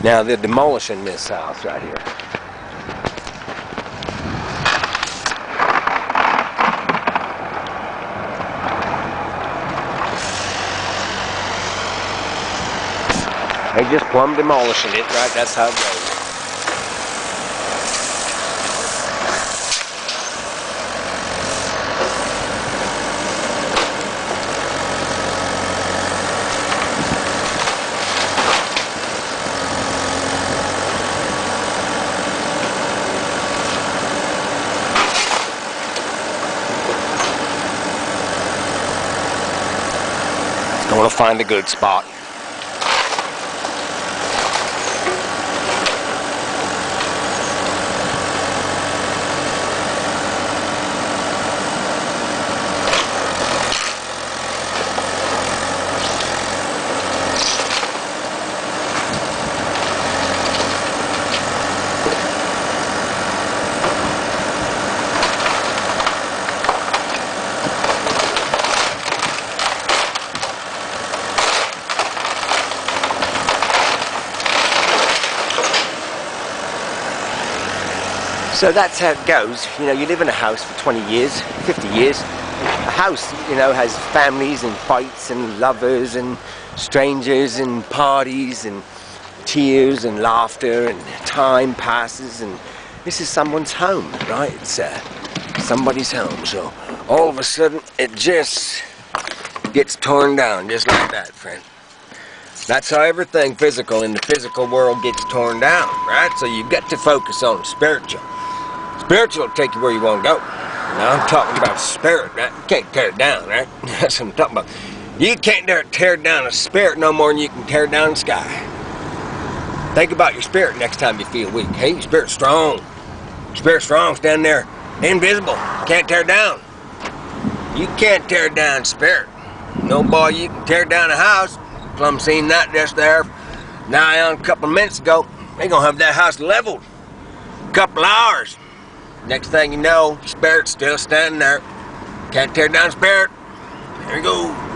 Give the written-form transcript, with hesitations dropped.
Now they're demolishing this house right here. They just plumb demolishing it, right? That's how it goes. I want to find a good spot. So that's how it goes. You know, you live in a house for 20 years, 50 years. A house, you know, has families and fights and lovers and strangers and parties and tears and laughter, and time passes, and this is someone's home, right? It's somebody's home. So all of a sudden it just gets torn down just like that, friend. That's how everything physical in the physical world gets torn down, right? So you've got to focus on spiritual. Spiritual will take you where you want to go. Now I'm talking about spirit, right? You can't tear it down, right? That's what I'm talking about. You can't tear down a spirit no more than you can tear down the sky. Think about your spirit next time you feel weak. Hey, your spirit's strong. Your spirit's strong, stand there. Invisible. Can't tear down. You can't tear down spirit. No, boy, you can tear down a house. Plumb seen that just there nigh on a couple of minutes ago. They gonna have that house leveled. Couple hours. Next thing you know, spirit's still standing there. Can't tear down spirit. There you go.